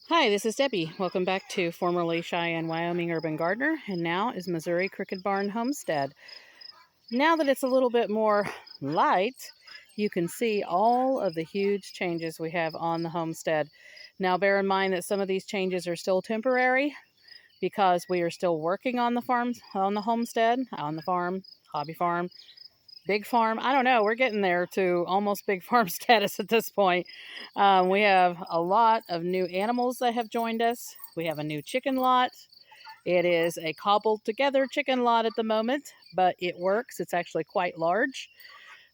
Hi, this is Debbie. Welcome back to formerly Cheyenne, Wyoming Urban Gardener, and now is Missouri Crooked Barn Homestead. Now that it's a little bit more light, you can see all of the huge changes we have on the homestead. Now, bear in mind that some of these changes are still temporary because we are still working on the farms, on the homestead, on the farm, hobby farm, big farm. I don't know. We're getting there to almost big farm status at this point. We have a lot of new animals that have joined us. We have a new chicken lot. It is a cobbled together chicken lot at the moment, but it works. It's actually quite large.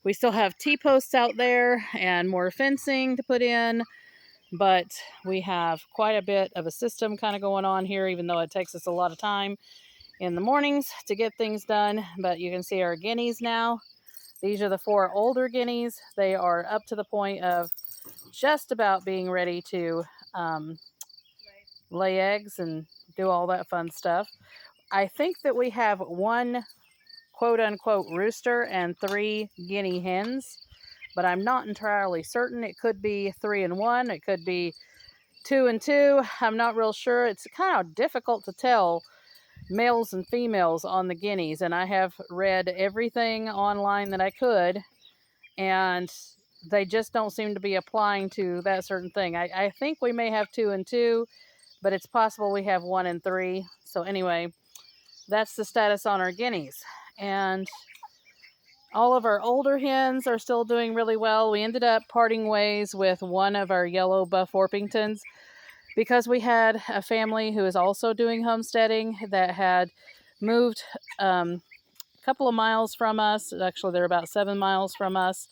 We still have T-posts out there and more fencing to put in, but we have quite a bit of a system kind of going on here, even though it takes us a lot of time in the mornings to get things done. But you can see our guineas now. These are the 4 older guineas. They are up to the point of just about being ready to lay eggs and do all that fun stuff. I think that we have 1 quote unquote rooster and 3 guinea hens, but I'm not entirely certain. It could be 3 and 1, it could be 2 and 2. I'm not real sure. It's kind of difficult to tell males and females on the guineas, and I have read everything online that I could, and they just don't seem to be applying to that certain thing. I think we may have 2 and 2, but it's possible we have 1 and 3. So anyway, that's the status on our guineas. And all of our older hens are still doing really well. We ended up parting ways with one of our yellow buff Orpingtons because we had a family who is also doing homesteading that had moved a couple of miles from us. Actually, they're about 7 miles from us.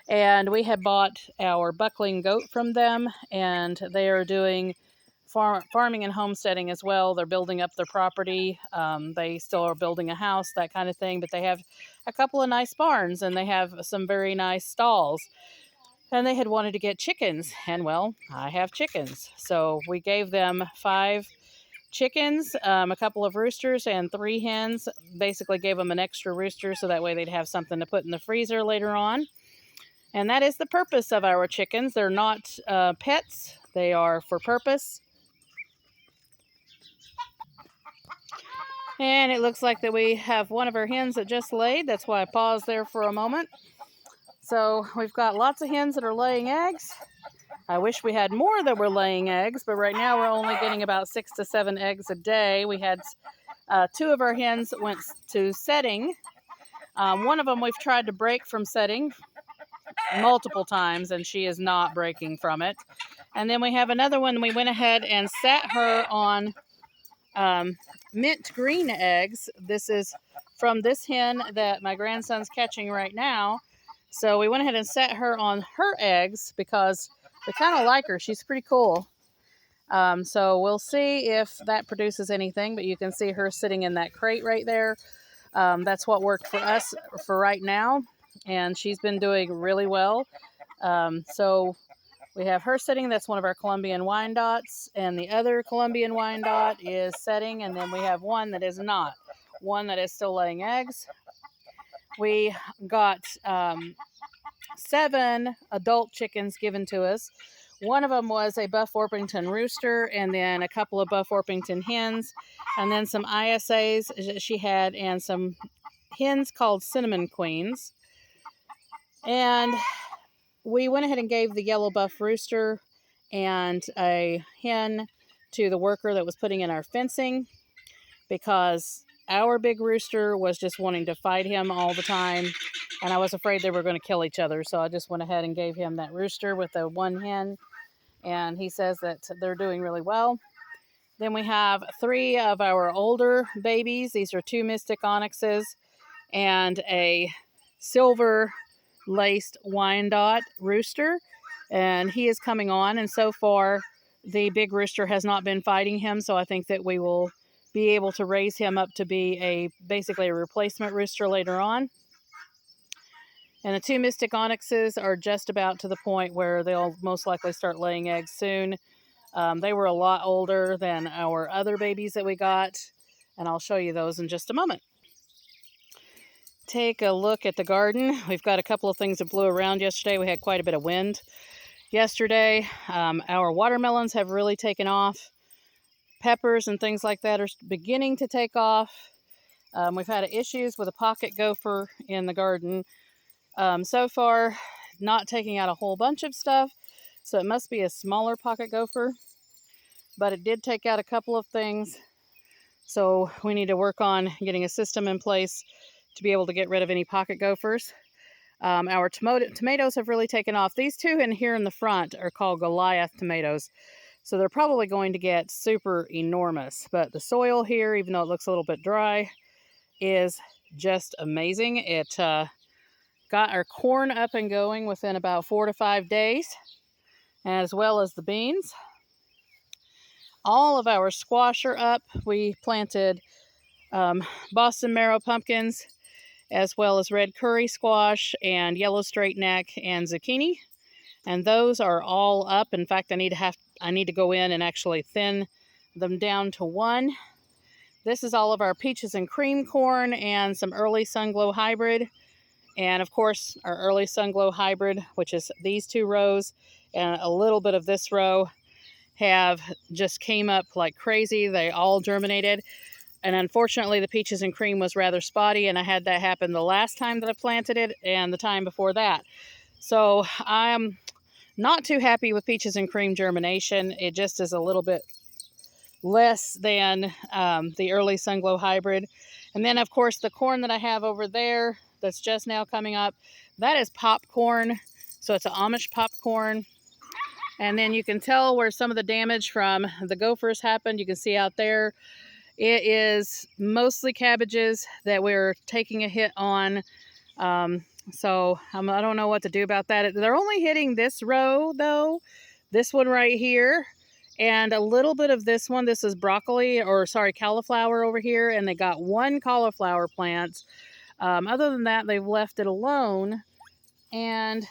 And we had bought our buckling goat from them, and they are doing farming and homesteading as well. They're building up their property. They still are building a house, that kind of thing, but they have a couple of nice barns and they have some very nice stalls. And they had wanted to get chickens, and well, I have chickens. So we gave them 5 chickens, a couple of roosters, and 3 hens. Basically gave them an extra rooster so that way they'd have something to put in the freezer later on. And that is the purpose of our chickens. They're not pets, they are for purpose. And it looks like that we have one of our hens that just laid. That's why I paused there for a moment. So we've got lots of hens that are laying eggs. I wish we had more that were laying eggs, but right now we're only getting about 6 to 7 eggs a day. We had 2 of our hens went to setting. One of them we've tried to break from setting multiple times, and she is not breaking from it. And then we have another one. We went ahead and sat her on mint green eggs. This is from this hen that my grandson's catching right now. So we went ahead and set her on her eggs because we kind of like her. She's pretty cool. So we'll see if that produces anything, but you can see her sitting in that crate right there. That's what worked for us for right now, and she's been doing really well. So we have her sitting. That's one of our Colombian Wyandottes, and the other Colombian Wyandotte is setting, and then we have one that is not, one that is still laying eggs. We got 7 adult chickens given to us. One of them was a Buff Orpington rooster, and then a couple of Buff Orpington hens, and then some ISAs that she had, and some hens called Cinnamon Queens. And we went ahead and gave the yellow buff rooster and a hen to the worker that was putting in our fencing because our big rooster was just wanting to fight him all the time, and I was afraid they were going to kill each other. So I just went ahead and gave him that rooster with the 1 hen, and he says that they're doing really well. Then we have 3 of our older babies. These are 2 Mystic Onyxes and a silver laced Wyandotte rooster, and he is coming on, and so far the big rooster has not been fighting him, so I think that we will be able to raise him up to be basically a replacement rooster later on. And the 2 Mystic Onyxes are just about to the point where they'll most likely start laying eggs soon. They were a lot older than our other babies that we got, and I'll show you those in just a moment. Take a look at the garden. We've got a couple of things that blew around yesterday. We had quite a bit of wind, yesterday. Our watermelons have really taken off. Peppers and things like that are beginning to take off. We've had issues with a pocket gopher in the garden. So far, not taking out a whole bunch of stuff, so it must be a smaller pocket gopher, but it did take out a couple of things. So we need to work on getting a system in place to be able to get rid of any pocket gophers. Our tomatoes have really taken off. These two in here in the front are called Goliath tomatoes. So they're probably going to get super enormous. But the soil here, even though it looks a little bit dry, is just amazing. It got our corn up and going within about 4 to 5 days, as well as the beans. All of our squash are up. We planted Boston marrow pumpkins, as well as red curry squash and yellow straight neck and zucchini. And those are all up. In fact, I need to go in and actually thin them down to 1. This is all of our peaches and cream corn and some early Sunglow hybrid. And of course, our early Sunglow hybrid, which is these 2 rows and a little bit of this row, have just came up like crazy. They all germinated. And unfortunately, the peaches and cream was rather spotty, and I had that happen the last time that I planted it and the time before that. So I'm not too happy with peaches and cream germination. It just is a little bit less than the early Sunglow hybrid. And then, of course, the corn that I have over there that's just now coming up, that is popcorn. So it's an Amish popcorn. And then you can tell where some of the damage from the gophers happened. You can see out there, it is mostly cabbages that we're taking a hit on. So I don't know what to do about that. They're only hitting this row, though. This one right here. And a little bit of this one. This is cauliflower over here. And they got 1 cauliflower plant. Other than that, they've left it alone. And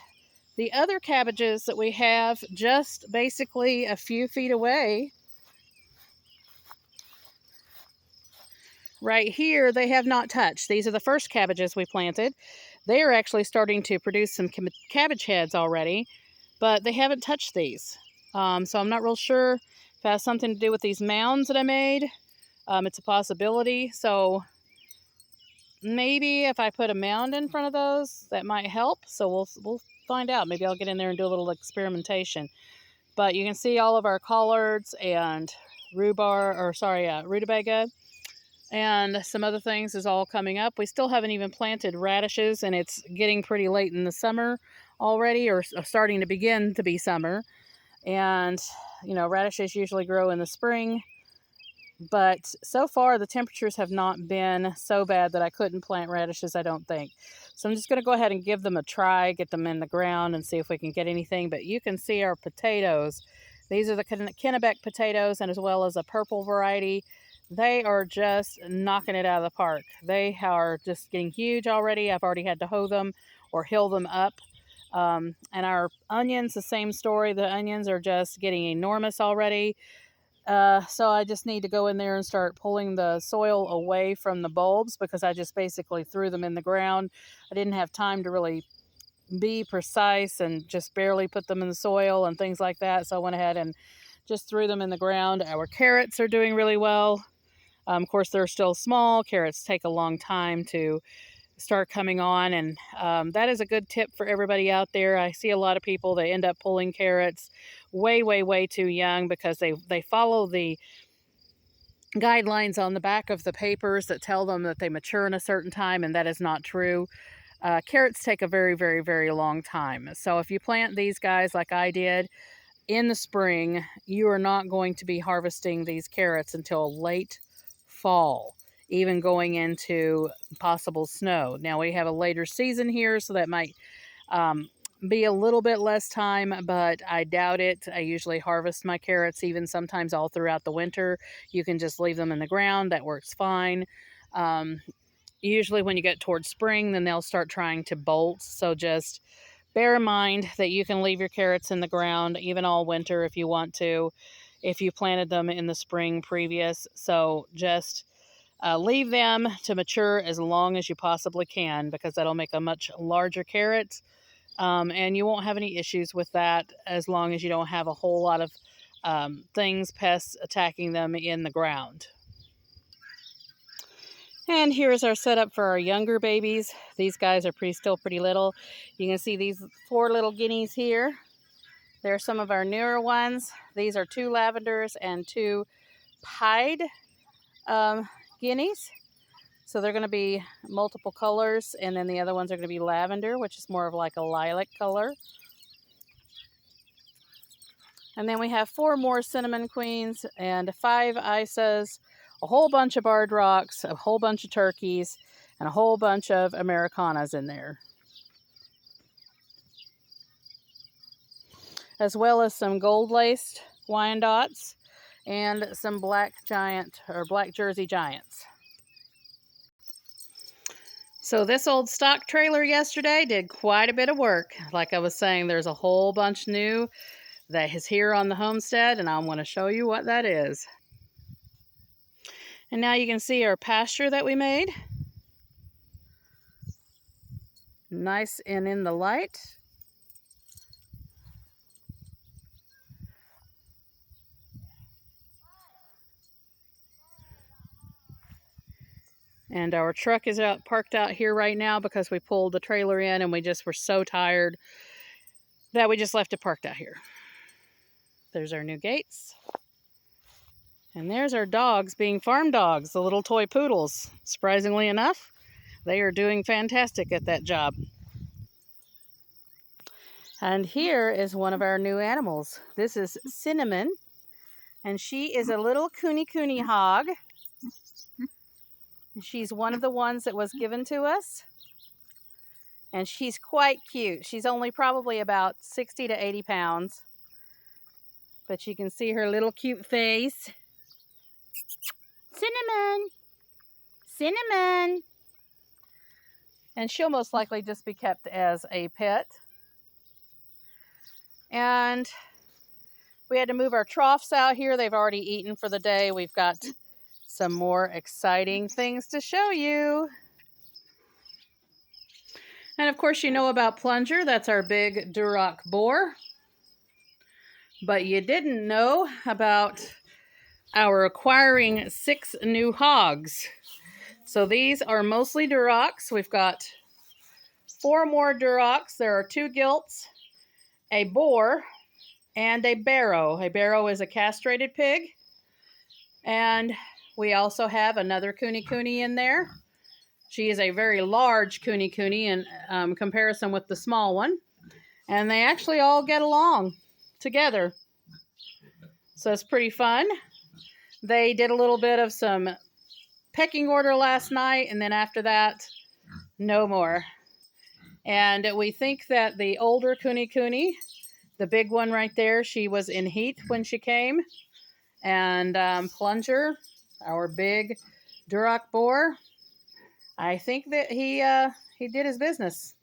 the other cabbages that we have just basically a few feet away, right here, they have not touched. These are the first cabbages we planted. They are actually starting to produce some cabbage heads already, but they haven't touched these. So I'm not real sure if it has something to do with these mounds that I made. It's a possibility. So maybe if I put a mound in front of those, that might help. So we'll find out. Maybe I'll get in there and do a little experimentation. But you can see all of our collards and rutabaga and some other things is all coming up. We still haven't even planted radishes, and it's getting pretty late in the summer already, or starting to begin to be summer. And, radishes usually grow in the spring. But so far, the temperatures have not been so bad that I couldn't plant radishes, I don't think. So I'm just going to go ahead and give them a try, get them in the ground, and see if we can get anything. But you can see our potatoes. These are the Kennebec potatoes, and as well as a purple variety. They are just knocking it out of the park. They are just getting huge already. I've already had to hoe them or hill them up. And our onions, the same story. The onions are just getting enormous already. So I just need to go in there and start pulling the soil away from the bulbs, because I just basically threw them in the ground. I didn't have time to really be precise and just barely put them in the soil and things like that. So I went ahead and just threw them in the ground. Our carrots are doing really well. Of course, they're still small. Carrots take a long time to start coming on, and that is a good tip for everybody out there. I see a lot of people, they end up pulling carrots way too young, because they follow the guidelines on the back of the papers that tell them that they mature in a certain time, and that is not true. Carrots take a very long time. So if you plant these guys like I did in the spring, you are not going to be harvesting these carrots until late fall, even going into possible snow. Now we have a later season here, so that might be a little bit less time, but I doubt it. I usually harvest my carrots even sometimes all throughout the winter. You can just leave them in the ground. That works fine. Usually when you get towards spring, then they'll start trying to bolt. So just bear in mind that you can leave your carrots in the ground even all winter if you want to, if you planted them in the spring previous. So just leave them to mature as long as you possibly can, because that'll make a much larger carrot. And you won't have any issues with that as long as you don't have a whole lot of pests attacking them in the ground. And here's our setup for our younger babies. These guys are still pretty little. You can see these 4 little guineas here. They're some of our newer ones. These are 2 lavenders and 2 pied guineas. So they're going to be multiple colors, and then the other ones are going to be lavender, which is more of like a lilac color. And then we have 4 more cinnamon queens and 5 isas, a whole bunch of barred rocks, a whole bunch of turkeys, and a whole bunch of Americanas in there. As well as some gold-laced Wyandottes and some black Jersey Giants. So this old stock trailer yesterday did quite a bit of work. Like I was saying, there's a whole bunch new that is here on the homestead, and I want to show you what that is. And now you can see our pasture that we made. Nice and in the light. And our truck is parked out here right now because we pulled the trailer in and we just were so tired that we just left it parked out here. There's our new gates. And there's our dogs being farm dogs, the little toy poodles. Surprisingly enough, they are doing fantastic at that job. And here is one of our new animals. This is Cinnamon, and she is a little cooney hog. She's one of the ones that was given to us. And she's quite cute. She's only probably about 60 to 80 pounds. But you can see her little cute face. Cinnamon! Cinnamon! And she'll most likely just be kept as a pet. And we had to move our troughs out here. They've already eaten for the day. We've got some more exciting things to show you. And of course you know about Plunger. That's our big Duroc boar. But you didn't know about our acquiring 6 new hogs. So these are mostly Durocs. We've got 4 more Durocs. There are 2 gilts, a boar, and a barrow. A barrow is a castrated pig. And we also have another cooney in there. She is a very large cooney in comparison with the small one. And they actually all get along together. So it's pretty fun. They did a little bit of some pecking order last night, and then after that, no more. And we think that the older cooney, the big one right there, she was in heat when she came. And Plunger, our big Duroc boar, I think that he did his business.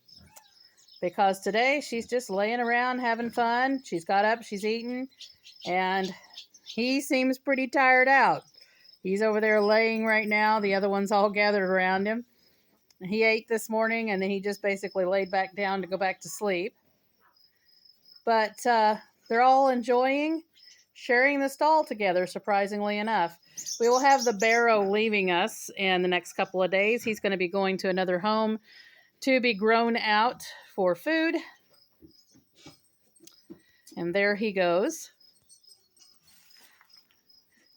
Because today she's just laying around having fun. She's got up, she's eaten, and he seems pretty tired out. He's over there laying right now. The other one's all gathered around him. He ate this morning, and then he just basically laid back down to go back to sleep. But they're all enjoying sharing the stall together, surprisingly enough. We will have the barrow leaving us in the next couple of days. He's going to be going to another home to be grown out for food. And there he goes.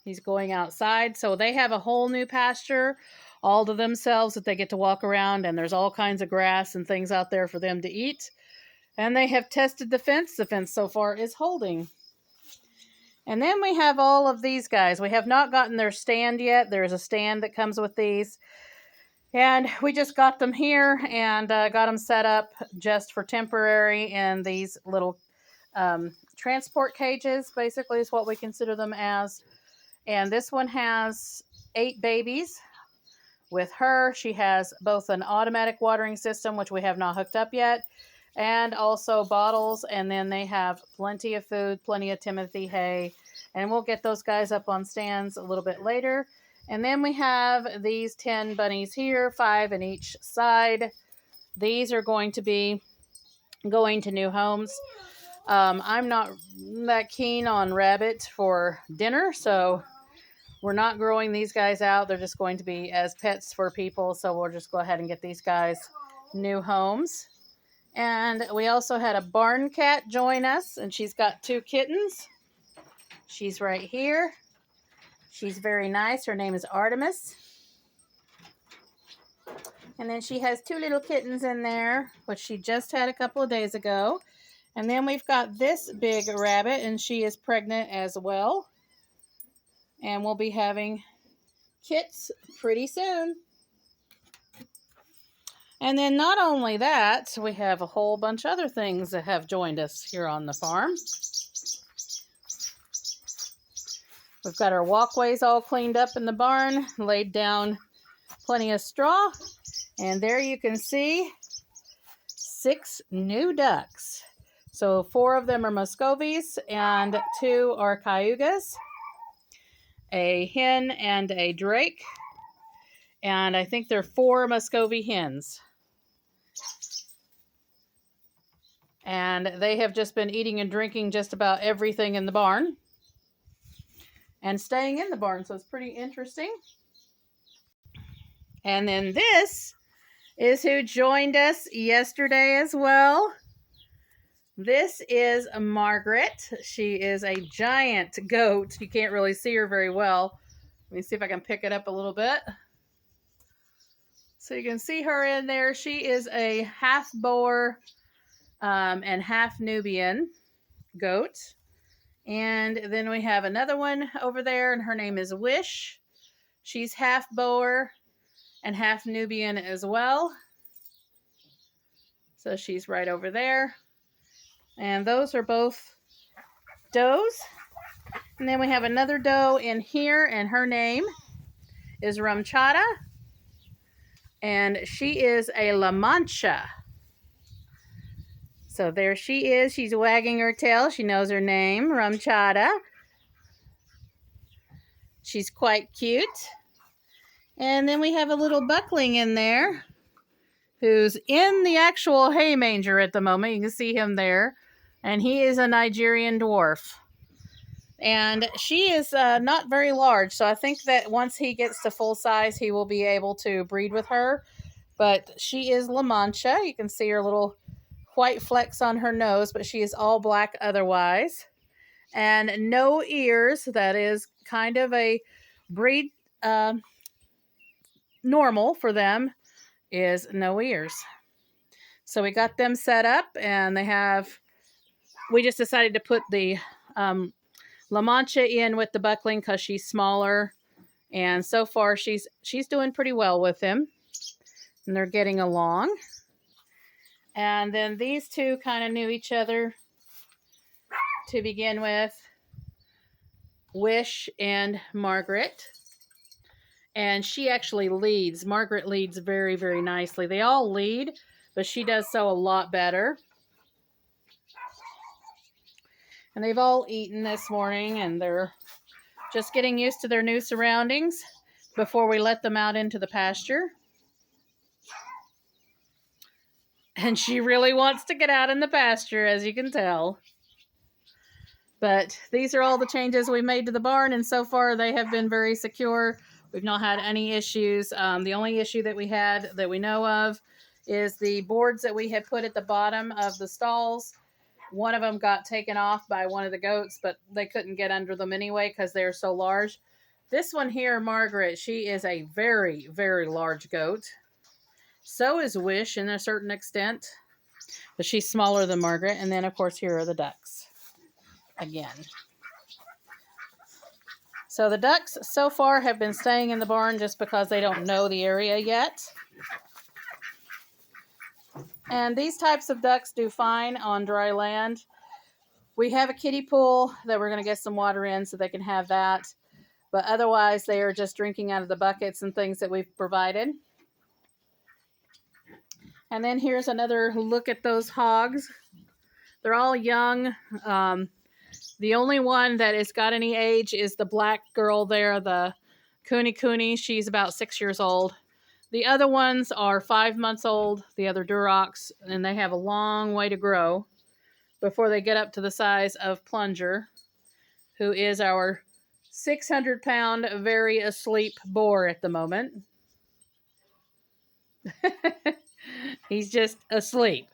He's going outside. So they have a whole new pasture all to themselves that they get to walk around, and there's all kinds of grass and things out there for them to eat. And they have tested the fence. The fence so far is holding. And then we have all of these guys. We have not gotten their stand yet. There's a stand that comes with these. And we just got them here and got them set up just for temporary in these little transport cages, basically is what we consider them as. And this one has 8 babies. With her, she has both an automatic watering system, which we have not hooked up yet, and also bottles. And then they have plenty of food, plenty of Timothy hay. And we'll get those guys up on stands a little bit later. And then we have these 10 bunnies here, 5 in each side. These are going to be going to new homes. I'm not that keen on rabbit for dinner, so we're not growing these guys out. They're just going to be as pets for people, so we'll just go ahead and get these guys new homes. And we also had a barn cat join us, and she's got 2 kittens. She's right here. She's very nice. Her name is Artemis. And then she has 2 little kittens in there, which she just had a couple of days ago. And then we've got this big rabbit, and she is pregnant as well. And we'll be having kits pretty soon. And then not only that, we have a whole bunch of other things that have joined us here on the farm. We've got our walkways all cleaned up in the barn, laid down plenty of straw, and there you can see 6 new ducks. So 4 of them are Muscovies and 2 are Cayugas, a hen and a drake, and I think they're 4 Muscovy hens. And they have just been eating and drinking just about everything in the barn and staying in the barn, so it's pretty interesting. And then this is who joined us yesterday as well. This is Margaret. She is a giant goat. You can't really see her very well. Let me see if I can pick it up a little bit. So you can see her in there. She is a half Boer and half Nubian goat. And then we have another one over there, and her name is Wish. She's half Boer and half Nubian as well. So she's right over there. And those are both does. And then we have another doe in here, and her name is Rumchata. And she is a La Mancha. So there she is. She's wagging her tail. She knows her name, Rumchata. She's quite cute. And then we have a little buckling in there who's in the actual hay manger at the moment. You can see him there. And he is a Nigerian dwarf. And she is not very large. So I think that once he gets to full size, he will be able to breed with her. But she is La Mancha. You can see her little white flecks on her nose, but she is all black otherwise. And no ears. That is kind of a breed normal for them, is no ears. So we got them set up, and we just decided to put the La Mancha in with the buckling because she's smaller, and so far she's doing pretty well with him, and they're getting along. And then these 2 kind of knew each other to begin with, Wish and Margaret. And she actually leads. Margaret leads very, very nicely. They all lead, but she does so a lot better. And they've all eaten this morning, and they're just getting used to their new surroundings before we let them out into the pasture. And she really wants to get out in the pasture, as you can tell. But these are all the changes we made to the barn, and so far they have been very secure. We've not had any issues. The only issue that we had that we know of is the boards that we had put at the bottom of the stalls. One of them got taken off by one of the goats, but they couldn't get under them anyway because they're so large. This one here, Margaret, she is a very, very large goat. So is Wish in a certain extent, but she's smaller than Margaret. And then, of course, here are the ducks again. So the ducks so far have been staying in the barn just because they don't know the area yet. And these types of ducks do fine on dry land. We have a kiddie pool that we're going to get some water in so they can have that. But otherwise, they are just drinking out of the buckets and things that we've provided. And then here's another look at those hogs. They're all young. The only one that has got any age is the black girl there, the Kuni Kuni. She's about 6 years old. The other ones are 5 months old, the other Durocs, and they have a long way to grow before they get up to the size of Plunger, who is our 600-pound, very asleep boar at the moment. He's just asleep.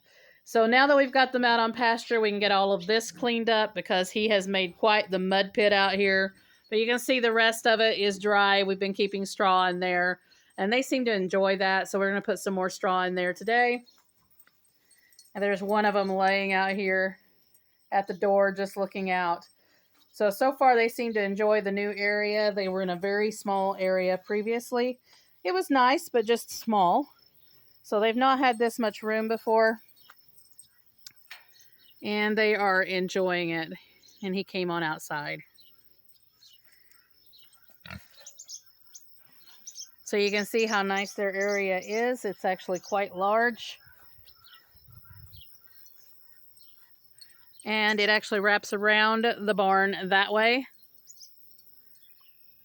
So now that we've got them out on pasture, we can get all of this cleaned up because he has made quite the mud pit out here. But you can see the rest of it is dry. We've been keeping straw in there, and they seem to enjoy that. So we're going to put some more straw in there today. And there's one of them laying out here at the door just looking out. So far they seem to enjoy the new area. They were in a very small area previously. It was nice, but just small. So they've not had this much room before. And they are enjoying it. And he came on outside. So you can see how nice their area is. It's actually quite large. And it actually wraps around the barn that way.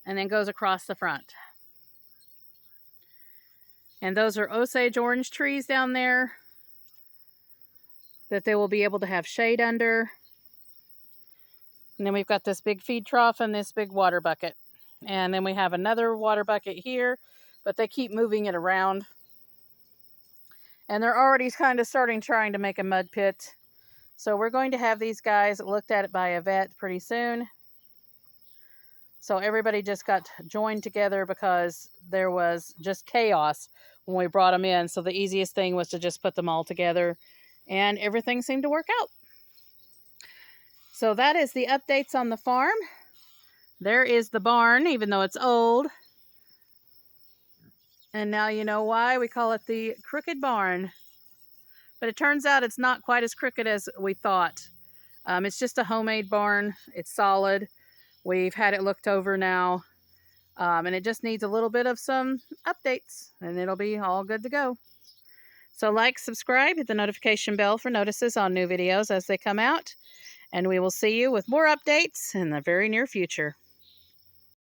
And then goes across the front. And those are Osage orange trees down there that they will be able to have shade under. And then we've got this big feed trough and this big water bucket. And then we have another water bucket here, but they keep moving it around. And they're already kind of trying to make a mud pit. So we're going to have these guys looked at by a vet pretty soon. So everybody just got joined together because there was just chaos when we brought them in. So the easiest thing was to just put them all together, and everything seemed to work out. So that is the updates on the farm. There is the barn, even though it's old. And now you know why we call it the crooked barn. But it turns out it's not quite as crooked as we thought. It's just a homemade barn. It's solid. We've had it looked over now. And it just needs a little bit of some updates. And it'll be all good to go. So like, subscribe, hit the notification bell for notices on new videos as they come out. And we will see you with more updates in the very near future.